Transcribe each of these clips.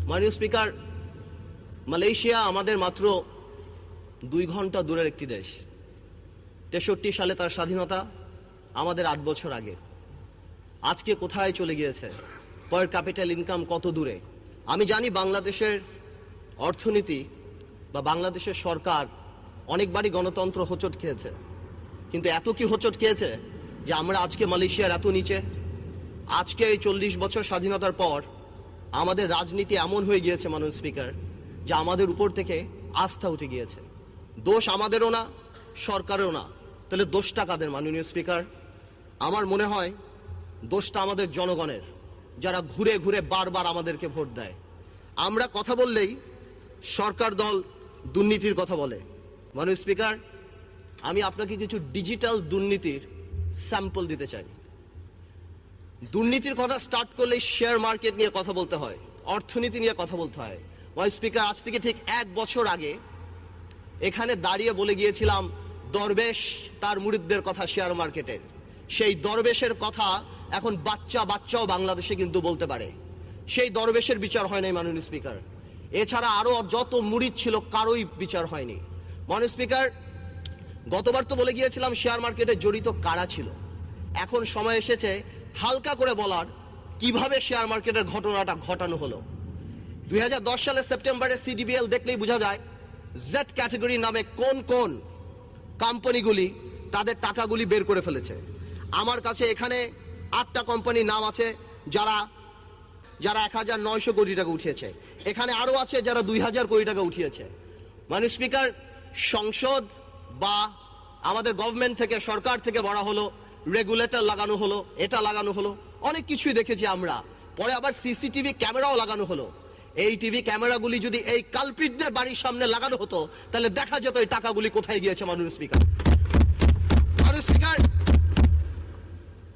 মাননীয় speaker, Malaysia আমাদের মাত্র 2 ঘন্টা দূরের একটি দেশ। 63 সালে তার স্বাধীনতা, আমাদের 8 বছর আগে। আজকে কোথায় চলে গিয়েছে, পার ক্যাপিটাল ইনকাম কত দূরে। আমি জানি বাংলাদেশের অর্থনীতি বা বাংলাদেশের সরকার অনেকবারই গণতন্ত্র হোঁচট খেয়েছে, কিন্তু এত কি হোঁচট খেয়েছে যে আমরা আজকে মালয়েশিয়ার এত নিচে। আজকে এই 40 বছর স্বাধীনতার পর আমাদের রাজনীতি এমন হয়ে গিয়েছে মাননীয় স্পিকার, যে আমাদের উপর থেকে আস্থা উঠে গিয়েছে। দোষ আমাদেরও না, সরকারেরও না। তাহলে দোষটা কাদের মাননীয় স্পিকার? আমার মনে হয় দোষটা আমাদের জনগণের, যারা ঘুরে ঘুরে বারবার আমাদেরকে ভোট দেয়। আমরা কথা বললেই সরকার দল দুর্নীতির কথা বলে। মাননীয় স্পিকার, আমি আপনাকে কিছু ডিজিটাল দুর্নীতির স্যাম্পল দিতে চাই। দুর্নীতির কথা স্টার্ট করলে শেয়ার মার্কেট নিয়ে কথা বলতে হয়, অর্থনীতি নিয়ে কথা বলতে হয়। মাননীয় স্পিকার, আজ থেকে ঠিক 1 বছর আগে এখানে দাঁড়িয়ে বলে গিয়েছিলাম দরবেশ তার মুরিদদের কথা শেয়ার মার্কেটের। সেই দরবেশের কথা এখন বাচ্চাও বাংলাদেশে কিন্তু বলতে পারে। সেই দরবেশের বিচার হয় নাই মাননীয় স্পিকার। এছাড়া আরো যত মুরিদ ছিল কারোই বিচার হয়নি। মাননীয় স্পিকার, গতবার তো বলে গিয়েছিলাম শেয়ার মার্কেটে জড়িত কারা ছিল। এখন সময় এসেছে হালকা করে বলার কিভাবে শেয়ার মার্কেটের ঘটনাটা ঘটানো হলো। 2010 সালের সেপ্টেম্বরে সিডিবিএল দেখলেই বোঝা যায় জেড ক্যাটাগরি নামে কোন কোন কোম্পানিগুলি তাদের টাকাগুলি বের করে ফেলেছে। আমার কাছে এখানে 8টা কোম্পানির নাম আছে যারা 1900 কোটি টাকা উঠিয়েছে। এখানে আরো আছে যারা 2000 কোটি টাকা উঠিয়েছে। মাননীয় স্পিকার, সংসদ বা আমাদের গভর্নমেন্ট থেকে, সরকার থেকে বলা হলো, রেগুলেটর লাগানো হলো, এটা লাগানো হলো, অনেক কিছুই দেখেছি আমরা। পরে আবার সিসিটিভি ক্যামেরাও লাগানো হলো। এই টিভি ক্যামেরাগুলি যদি এই কালপ্রিটদের বাড়ির সামনে লাগানো হতো তাহলে দেখা যেত এই টাকাগুলি কোথায় গিয়েছে। মাননীয় স্পিকার,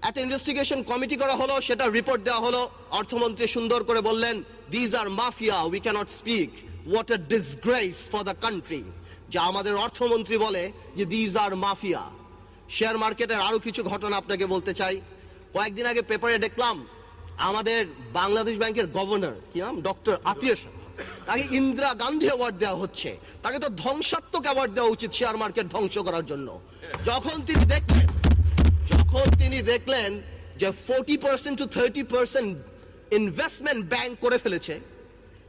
একটা ইনভেস্টিগেশন কমিটি করা হলো, সেটা রিপোর্ট দেওয়া হলো। অর্থমন্ত্রী সুন্দর করে বললেন, these are mafia, we cannot speak, what a disgrace for the country. যে আমাদের অর্থমন্ত্রী বলে যে দিজ আর মাফিয়া। শেয়ার মার্কেটের আরো কিছু ঘটনা আপনাকে বলতে চাই। কয়েকদিন আগে পেপারে দেখলাম আমাদের বাংলাদেশ ব্যাংকের গভর্নর, কি নাম, ডক্টর আতিয়া শাহ, তাকে ইন্দিরা গান্ধী অ্যাওয়ার্ড দেওয়া হচ্ছে। তাকে তো ধ্বংসাত্মক অ্যাওয়ার্ড দেওয়া উচিত শেয়ার মার্কেট ধ্বংস করার জন্য। যখন তিনি দেখলেন যে 40% to 30% ইনভেস্টমেন্ট ব্যাংক করে ফেলেছে,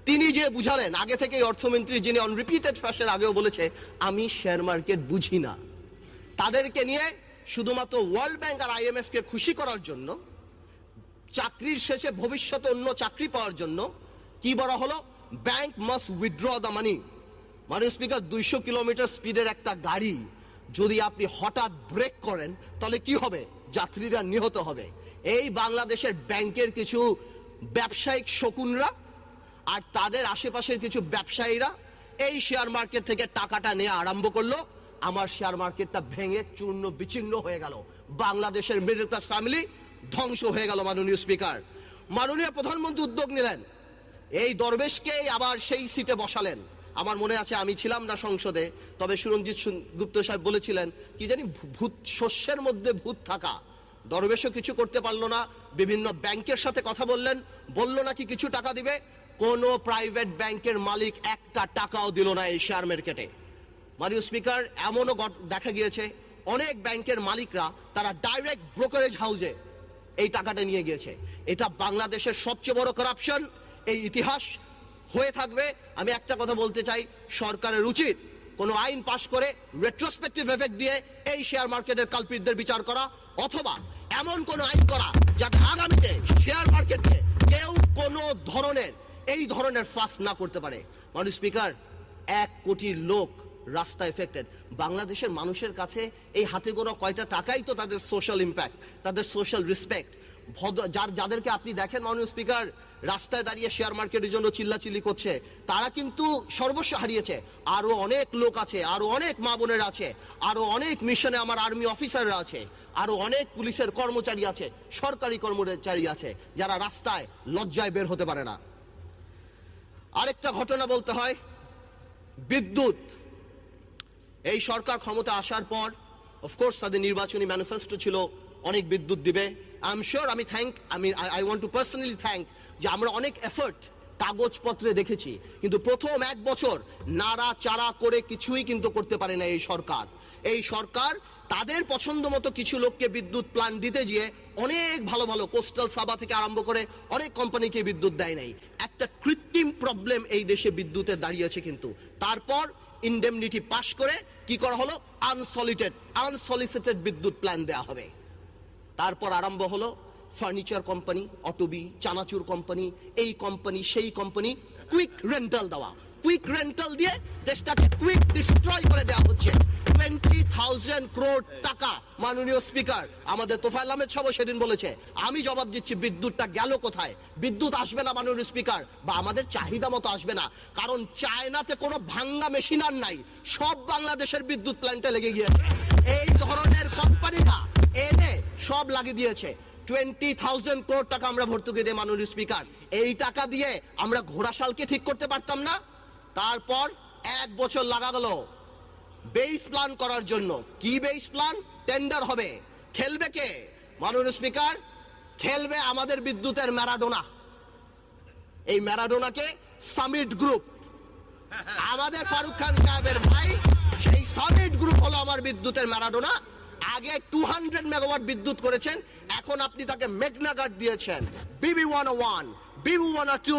তিনি যে বুঝালেন, আগে থেকে অর্থমন্ত্রী যিনি অন রিপিটেড ফ্যাশন আগেও বলেছে আমি শেয়ার মার্কেট বুঝি না, তাদেরকে নিয়ে শুধুমাত্র ওয়ার্ল্ড ব্যাংক আর IMF কে খুশি করার জন্য, চাকরির শেষে ভবিষ্যতে অন্য চাকরি পাওয়ার জন্য কি বলা হলো, bank must withdraw the money. মাননীয় স্পিকার, 200 কিলোমিটার স্পিডের একটা গাড়ি যদি আপনি হঠাৎ ব্রেক করেন তাহলে কি হবে? যাত্রীরা নিহত হবে। এই বাংলাদেশের ব্যাংকের কিছু ব্যবসায়িক শকুনরা আর তাদের আশেপাশের কিছু ব্যবসায়ীরা এই শেয়ার মার্কেট থেকে টাকাটা নিয়ে আরম্ভ করলো। আমার শেয়ার মার্কেটটা ভেঙে চূর্ণ বিচ্ছিন্ন হয়ে গেল, বাংলাদেশের মিডল ক্লাস ফ্যামিলি ধ্বংস হয়ে গেল। মাননীয় স্পিকার, মাননীয় প্রধানমন্ত্রী উদ্যোগ নিলেন, এই দরবেশকে আবার সেই সিটে বসালেন। আমার মনে আছে, আমি ছিলাম না সংসদে, তবে সুরঞ্জিত গুপ্ত সাহেব বলেছিলেন কি জানি, ভূত শস্যের মধ্যে ভূত থাকা। দরবেশও কিছু করতে পারলো না, বিভিন্ন ব্যাংকের সাথে কথা বললেন, বলল নাকি কিছু টাকা দিবে। কোনো প্রাইভেট ব্যাংকের মালিক একটা টাকাও দিল না এই শেয়ার মার্কেটে। মাননীয় স্পিকার, এমনও দেখা গিয়েছে অনেক ব্যাংকের মালিকরা তারা ডাইরেক্ট ব্রোকারেজ হাউসে এই টাকাটা নিয়ে গিয়েছে। এটা বাংলাদেশের সবচেয়ে বড় কারাপশন, এই ইতিহাস হয়ে থাকবে। আমি একটা কথা বলতে চাই, সরকারের উচিত কোনো আইন পাশ করে রেট্রোস্পেক্টিভ এফেক্ট দিয়ে এই শেয়ার মার্কেটের কালপ্রিটদের বিচার করা, অথবা এমন কোন আইন করা যাতে আগামীতে শেয়ার মার্কেটে কেউ কোনো ধরনের এই ধরনের ফাঁস না করতে পারে। মাননীয় স্পিকার, 1 কোটি লোক রাস্তা এফেক্টেড। বাংলাদেশের মানুষের কাছে এই হাতে গোনা কয়টা টাকাই তো তাদের সোশ্যাল ইম্প্যাক্ট, তাদের সোশ্যাল রেসপেক্ট। যাদেরকে আপনি দেখেন মাননীয় স্পিকার, রাস্তায় দাঁড়িয়ে শেয়ার মার্কেটের জন্য চিল্লাচিল্লি করছে, তারা কিন্তু সর্বস্ব হারিয়েছে। আরো অনেক লোক আছে, আরো অনেক মা বোনের আছে, আরো অনেক মিশনে আমার আর্মি অফিসাররা আছে, আরো অনেক পুলিশের কর্মচারী আছে, সরকারি কর্মচারী আছে, যারা রাস্তায় লজ্জায় বের হতে পারে না। আরেকটা ঘটনা বলতে হয়, বিদ্যুৎ। এই সরকার ক্ষমতা আসার পর অফকোর্স তাদের নির্বাচনী ম্যানিফেস্টো ছিল অনেক বিদ্যুৎ দিবে। I want two personally thank যে আমরা অনেক এফর্ট কাগজপত্রে দেখেছি, কিন্তু প্রথম 1 বছর নাড়াচাড়া করে কিছুই কিন্তু করতে পারে না এই সরকার। এই সরকার তাদের পছন্দ মতো কিছু লোককে বিদ্যুৎ প্ল্যান দিতে গিয়ে অনেক ভালো ভালো কোস্টাল সাবা থেকে আরম্ভ করে অনেক কোম্পানিকে বিদ্যুৎ দেয় নাই। একটা কৃত্রিম প্রবলেম এই দেশে বিদ্যুতের দাঁড়িয়েছে, কিন্তু তারপর ইনডেমনিটি পাস করে কি করা হলো, আনসলিসিটেড বিদ্যুৎ প্ল্যান দেওয়া হবে। তারপর আরম্ভ হলো ফার্নিচার কোম্পানি, অটোবি, চানাচুর কোম্পানি, এই কোম্পানি সেই কোম্পানি, কুইক রেন্টাল দেওয়া। কুইক রেন্টাল দিয়ে দেশটাকে কুইক ডিস্ট্রয় করে দেওয়া হচ্ছে। 20,000 crore টাকা। মাননীয় স্পিকার আমাদের তোফায়েল আহমেদ সাহেব সেদিন বলেছে, আমি জবাব দিচ্ছি বিদ্যুৎটা গেল কোথায়? বিদ্যুৎ আসবে না মাননীয় স্পিকার, বা আমাদের চাহিদা মতো আসবে না, কারণ চায়নাতে কোনো ভাঙ্গা মেশিন আর নাই, সব বাংলাদেশের বিদ্যুৎ প্ল্যান্টে লেগে গিয়েছে। এই ধরনের কোম্পানিরা এনে সব লাগিয়ে দিয়েছে। 20,000 crore টাকা আমরা ভর্তুকি দিই মাননীয় স্পিকার। এই টাকা দিয়ে আমরা ঘোড়াশালকে ঠিক করতে পারতাম না? তারপর 1 বছর লাগা গেল বেস প্ল্যান করার জন্য। কি বেস প্ল্যান? টেন্ডার হবে। খেলবে কে মাননীয় স্পিকার? খেলবে আমাদের বিদ্যুতের ম্যারাডোনা। এই ম্যারাডোনাকে সামিট গ্রুপ, আমাদের ফারুক খান সাহেবের ভাই, সেই সামিট গ্রুপ হলো আমার বিদ্যুতের ম্যারাডোনা। আগে 200 মেগাওয়াট বিদ্যুৎ করেছেন, এখন আপনি তাকে মেঘনা গার্ড দিয়েছেন, BB101, BB102।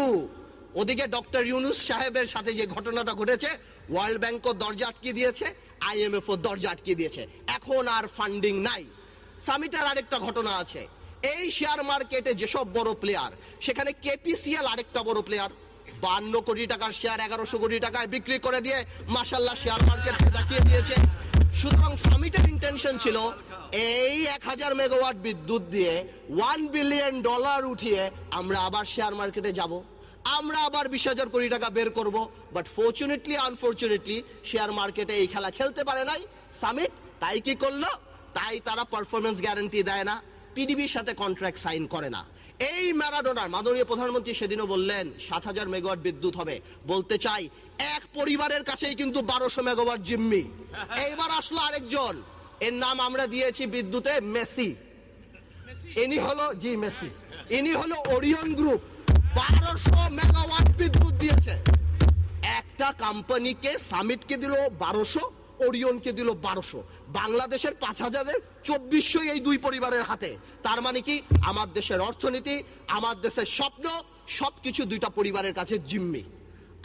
ওদিকে ডক্টর ইউনুস সাহেবের সাথে যে ঘটনাটা ঘটেছে, ওয়ার্ল্ড ব্যাংকও দরজা আটকে দিয়েছে, IMF ও দরজা আটকে দিয়েছে, এখন আর ফান্ডিং নাই। সামিটের আরেকটা ঘটনা আছে, এই শেয়ার মার্কেটে যেসব বড় প্লেয়ার, সেখানে KPCL আরেকটা বড় প্লেয়ার, 52 কোটি টাকার শেয়ার 1100 কোটি টাকায় বিক্রি করে দিয়ে মাশাআল্লাহ শেয়ার মার্কেটকে দেখিয়ে দিয়েছে। সুতরাং সামিটের ইন্টেনশন ছিল এই 1000 মেগাওয়াট বিদ্যুৎ দিয়ে $1 বিলিয়ন উঠিয়ে আমরা আবার শেয়ার মার্কেটে যাব, আমরা আবার 20,000 কোটি টাকা বের করব। বাট ফরচুনেটলি আনফরচুনেটলি শেয়ার মার্কেটে এই খেলা খেলতে পারে নাই সামিট। তাই কি করলো? তাই তারা পারফরমেন্স গ্যারান্টি দেয় না, পিডিবির সাথে কন্ট্রাক্ট সাইন করে না। এই ম্যারাডোনার মাননীয় প্রধানমন্ত্রী সেদিনও বললেন 7,000 মেগাওয়াট বিদ্যুৎ হবে। বলতে চাই, এক পরিবারের কাছেই কিন্তু 1200 মেগাওয়াট জিম্মি। এইবার আসলো আরেকজন, এর নাম আমরা দিয়েছি বিদ্যুতে মেসি। ইনি হলো মেসি, ইনি হলো ওরিয়ন গ্রুপ। 1200 মেগাওয়াট বিদ্যুৎ দিয়েছে। একটা কোম্পানিকে সামিটকে দিল 1200, ওরিয়নকে দিল 1200। বাংলাদেশের 5,000-এর 2400 এই দুই পরিবারের হাতে। তার মানে কি, আমার দেশের অর্থনীতি, আমার দেশের স্বপ্ন সবকিছু দুইটা পরিবারের কাছে জিম্মি।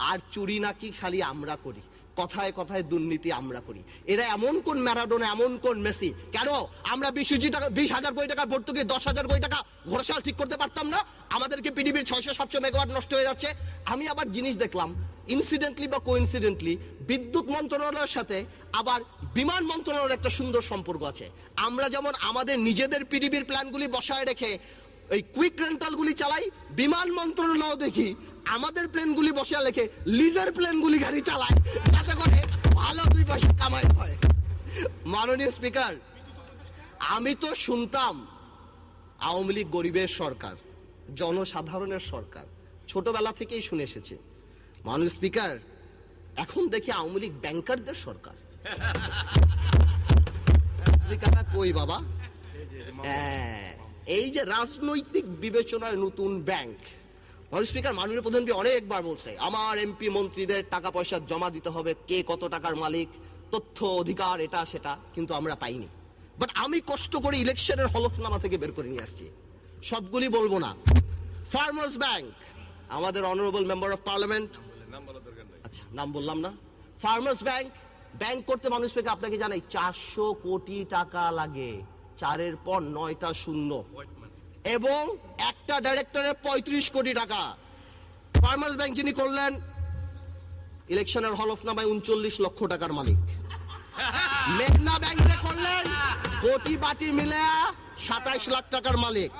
আর চুরি নাকি খালি আমরা করি, কথায় কথায় দুর্নীতি আমরা করি। এরা এমন কোন ম্যারাডোনা, এমন কোন মেসি? কেন আমরা 20,000 কোটি টাকা ভর্তুকি, 10,000 কোটি টাকা ঘোড়াশাল ঠিক করতে পারতাম না? আমাদেরকে পিডিবির 600-700 মেগাওয়াট নষ্ট হয়ে যাচ্ছে। আমি আবার জিনিস দেখলাম, ইনসিডেন্টলি বা কোইন্সিডেন্টলি বিদ্যুৎ মন্ত্রণালয়ের সাথে আবার বিমান মন্ত্রণালয়ের একটা সুন্দর সম্পর্ক আছে। আমরা যেমন আমাদের নিজেদের পিডিবির প্ল্যানগুলি বসায় রেখে এই কুইক রেন্টালগুলি চালাই, বিমান মন্ত্রণালয় দেখি আমাদের প্লেনগুলি বসে রেখে লিজার প্লেনগুলি গাড়ি চালায়, যাতে করে ভালো 2 পয়সা কামাই হয়। মাননীয় স্পিকার, আমি তো শুনতাম আওয়ামী লীগ গরিবের সরকার, জনসাধারণের সরকার, ছোটবেলা থেকেই শুনে এসেছে। মাননীয় স্পিকার, এখন দেখি আওয়ামী লীগ ব্যাংকারদের সরকার। কই বাবা? এই যে রাজনৈতিক বিবেচনায় নতুন ব্যাংক। মাননীয় স্পিকার, মাননীয় প্রধানমন্ত্রী অনেকবার বলছে আমার এমপি মন্ত্রীদের টাকা পয়সা জমা দিতে হবে, কে কত টাকার মালিক, তথ্য অধিকার, এটা সেটা, কিন্তু আমরা পাইনি। বাট আমি কষ্ট করে ইলেকশনের হলফনামা থেকে বের করে নিয়ে আসছি, সবগুলি বলবো না। ফার্মার্স ব্যাংক, আমাদের অনারেবল মেম্বার অফ পার্লামেন্ট, আচ্ছা নাম বললাম না। ফার্মার্স ব্যাংক করতে মাননীয় স্পিকার আপনাকে জানাই 400 কোটি টাকা লাগে, 4-এর পর 9টা শূন্য, এবং একটা ডাইরেক্টরের 35 কোটি টাকা। ফার্মার্স ব্যাংক যিনি করলেন, ইলেকশনের হলফনামায় 39 লক্ষ টাকার মালিক। মেঘনা ব্যাংকে করলেন, কোটি বাটি মিলে 27 লাখ টাকার মালিক।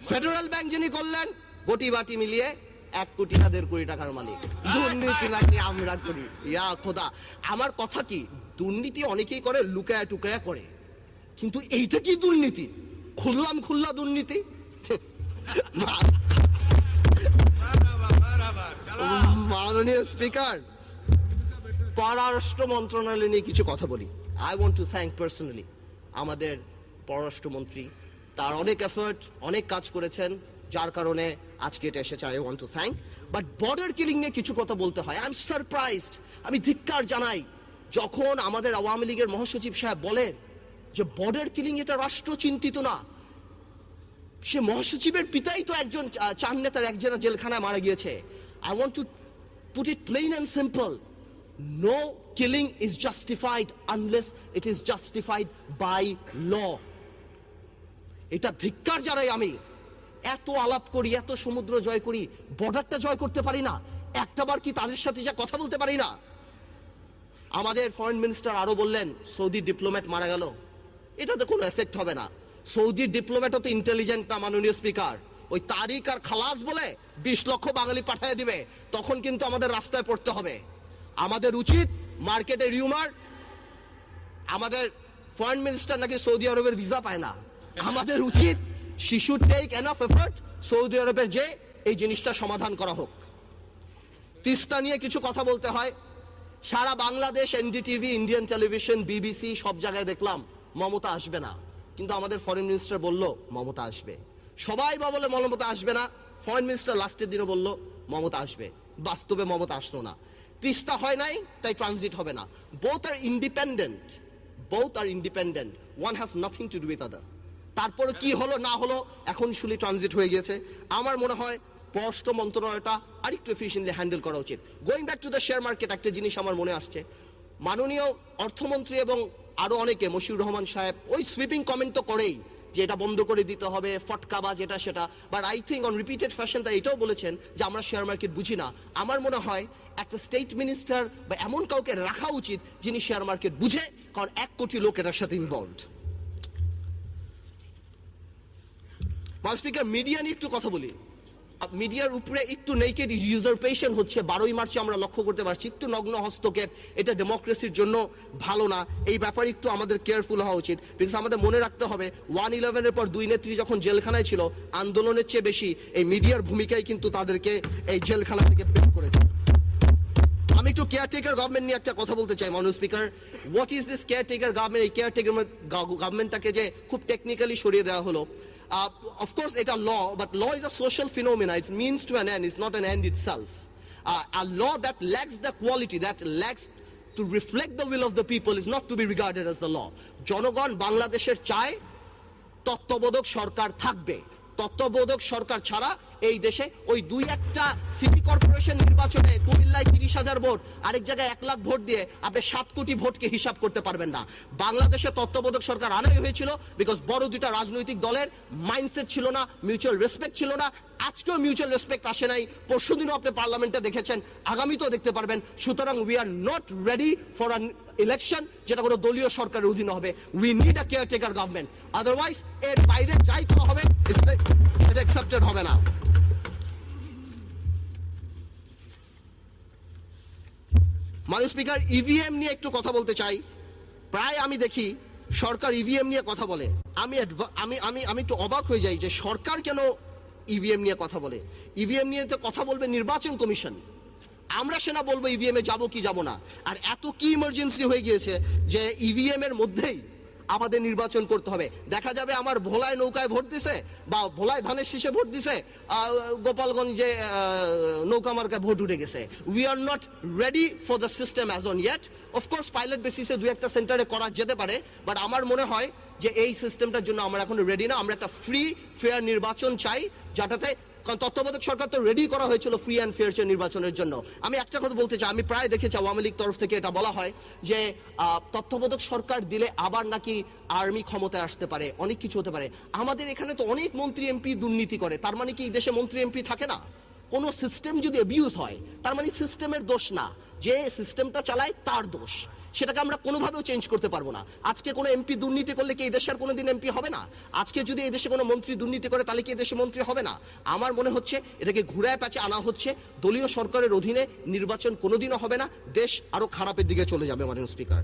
ফেডারেল ব্যাংক যিনি করলেন, কোটি বাটি মিলিয়ে 1 কোটি 1.5 কোটি টাকার মালিক। দুর্নীতি নাকি আমরা করি? ইয়া খোদা, আমার কথা কি, দুর্নীতি অনেকেই করে, লুকায়া টুকায়া করে, কিন্তু এইটা কি দুর্নীতি? খুল্লা দুর্নীতি। মাননীয় স্পিকার, পররাষ্ট্র মন্ত্রণালয় নিয়ে কিছু কথা বলি। I want two thank personally আমাদের পররাষ্ট্রমন্ত্রী, তার অনেক এফোর্ট, অনেক কাজ করেছেন, যার কারণে আজকে এটা এসেছে। I want two thank. But border killing নিয়ে কিছু কথা বলতে হয়। আই এম সারপ্রাইজড, আমি ধিক্কার জানাই যখন আমাদের আওয়ামী লীগের মহাসচিব সাহেব বলেন যে বর্ডার কিলিং এটা রাষ্ট্র চিন্তিত না। সে মহাসচিবের পিতাই তো একজন চার নেতার একজন জেলখানায় মারা গিয়েছে। I want to put it plain and simple, no killing is justified unless it is justified by law. এটা ধিক্কার জানাই আমি। এত আলাপ করি, এত সমুদ্র জয় করি, বর্ডারটা জয় করতে পারি না? একটাবার কি তাদের সাথে যা কথা বলতে পারি না? আমাদের ফরেন মিনিস্টার আরো বললেন সৌদি ডিপ্লোম্যাট মারা গেল, এটাতে কোনো এফেক্ট হবে না। সৌদি ডিপ্লোম্যাটও তো ইন্টেলিজেন্ট না মাননীয় স্পিকার। ওই তারিক আর খালাস বলে 20 লক্ষ বাঙালি পাঠিয়ে দিবে, তখন কিন্তু আমাদের রাস্তায় পড়তে হবে। আমাদের উচিত মার্কেটে রিউমার আমাদের ফরেন মিনিস্টার নাকি সৌদি আরবের ভিসা পায় না, আমাদের উচিত শিশু টেক এনাফ এফর্ট সৌদি আরবের যে এই জিনিসটা সমাধান করা হোক। তিস্তা নিয়ে কিছু কথা বলতে হয়। সারা Bangladesh NDTV, Indian television, BBC সব জায়গায় দেখলাম মমতা আসবে না, কিন্তু আমাদের ফরেন মিনিস্টার বলল মমতা আসবে। সবাই বলে মমতা আসবে না, ফরেন মিনিস্টার লাস্টের দিনে বলল মমতা আসবে। বাস্তবে মমতা আসলো না। তিস্তা হয় নাই, তাই ট্রানজিট হবে না। Both are independent, both are independent, one has nothing to do with other. তারপরে কি হলো না হলো, এখন শুলি ট্রানজিট হয়ে গিয়েছে। আমার মনে হয় পররাষ্ট্র মন্ত্রণালয়টা আরেকটু এফিশিয়েন্টলি হ্যান্ডেল করা উচিত। Going back to the share market, একটা জিনিস আমার মনে আসছে, মাননীয় অর্থমন্ত্রী এবং আরো অনেকে, মশিউর রহমান সাহেব ওই সুইপিং কমেন্ট তো করেই যে এটা বন্ধ করে দিতে হবে, ফটকাবাজ এটা সেটা, but I think on repeated fashion তা এটাও বলেছেন যে আমরা শেয়ার মার্কেট বুঝি না। আমার মনে হয় একটা স্টেট মিনিস্টার বা এমন কাউকে রাখা উচিত যিনি শেয়ার মার্কেট বুঝে, কারণ 1 কোটি লোক এটার সাথে ইনভলভড। স্পিকার, মিডিয়া নিয়ে একটু কথা বলি। মিডিয়ার উপরে একটু নেকেড ইউজারপেশন হচ্ছে। 12ই মার্চে আমরা লক্ষ্য করতে পারছি একটু নগ্ন হস্তক্ষেপ, এটা ডেমোক্রেসির জন্য ভালো না। এই ব্যাপারে একটু আমাদের কেয়ারফুল হওয়া উচিত। বিকজ আমাদের মনে রাখতে হবে 1/11-এর পর 2 নেত্রী যখন জেলখানায় ছিল, আন্দোলনের চেয়ে বেশি এই মিডিয়ার ভূমিকাই কিন্তু তাদেরকে এই জেলখানা থেকে বের করেছে। আমি একটু কেয়ারটেকার গভর্নমেন্ট নিয়ে একটা কথা বলতে চাই মাননীয় speaker. What is this caretaker government? এই কেয়ারটেকার গভর্নমেন্টটাকে যে খুব টেকনিক্যালি সরিয়ে দেওয়া হলো, of course it's a law, but law is a social phenomena. It's means to an end, it's not an end itself. A law that lacks the quality, that lacks to reflect the will of the people is not to be regarded as the law. জনগণ বাংলাদেশের চায় তত্ত্বাবধায়ক সরকার থাকবে। তত্ত্বাবধায়ক সরকার ছাড়া এই দেশে ওই 2-1টা সিটি কর্পোরেশন নির্বাচনে কুমিল্লায় 30,000 ভোট, আরেক জায়গায় 1 লাখ ভোট দিয়ে আপনি 7 কোটি ভোটকে হিসাব করতে পারবেন না। বাংলাদেশে তত্ত্বাবধায়ক সরকার আনাই হয়েছিল বিকজ বড় 2টা রাজনৈতিক দলের মাইন্ডসেট ছিল না, মিউচুয়াল রেসপেক্ট ছিল না। আজকেও মিউচুয়াল রেসপেক্ট আসে নাই, পরশুদিনও আপনি পার্লামেন্টে দেখেছেন, আগামীতেও দেখতে পারবেন। সুতরাং we are not ready for an election যেটা কোনো দলীয় সরকারের অধীনে হবে। We need a caretaker government, otherwise এর বাইরে যাই করা হবে এটা অ্যাকসেপ্টেড হবে না। মাননীয় স্পিকার, ইভিএম নিয়ে একটু কথা বলতে চাই। প্রায় আমি দেখি সরকার ইভিএম নিয়ে কথা বলে, আমি একটু অবাক হয়ে যাই যে সরকার কেন ইভিএম নিয়ে কথা বলে। ইভিএম নিয়ে তো কথা বলবে নির্বাচন কমিশন, আমরা সেনা বলবো ইভিএম এ যাবো কি যাবো না। আর এত কি ইমার্জেন্সি হয়ে গিয়েছে যে ইভিএম এর মধ্যেই আমাদের নির্বাচন করতে হবে। দেখা যাবে আমার ভোলায় নৌকায় ভোট দিছে বা ভোলায় ধানের শীষে ভোট দিছে, গোপালগঞ্জে নৌকা মার্কায় ভোট উঠে গেছে। We are not ready for the system as on yet. Of course pilot বেসিসে 2-1টা সেন্টারে করা যেতে পারে, বাট আমার মনে হয় যে এই সিস্টেমটার জন্য আমরা এখন রেডি না। আমরা একটা ফ্রি ফেয়ার নির্বাচন চাই, যেটাতে, কারণ তত্ত্বাবধায়ক সরকার তো রেডি করা হয়েছিল ফ্রি অ্যান্ড ফেয়ার নির্বাচনের জন্য। আমি একটা কথা বলতে চাই, আমি প্রায় দেখেছি আওয়ামী লীগ তরফ থেকে এটা বলা হয় যে তত্ত্বাবধায়ক সরকার দিলে আবার নাকি আর্মি ক্ষমতায় আসতে পারে, অনেক কিছু হতে পারে। আমাদের এখানে তো অনেক মন্ত্রী এমপি দুর্নীতি করে, তার মানে কি এই দেশে মন্ত্রী এমপি থাকে না? কোনো সিস্টেম যদি অ্যাবিউজ হয় তার মানে সিস্টেমের দোষ না, যে সিস্টেমটা চালায় তার দোষ। সেটাকে আমরা কোনোভাবেও চেঞ্জ করতে পারবো না। আজকে কোনো এমপি দুর্নীতি করলে কি এই দেশের কোনোদিন এমপি হবে না? আজকে যদি এই দেশে কোনো মন্ত্রী দুর্নীতি করে তাহলে কি এই দেশে মন্ত্রী হবে না? আমার মনে হচ্ছে এটাকে ঘুরায় প্যাচে আনা হচ্ছে। দলীয় সরকারের অধীনে নির্বাচন কোনোদিনও হবে না, দেশ আরো খারাপের দিকে চলে যাবে মাননীয় স্পিকার।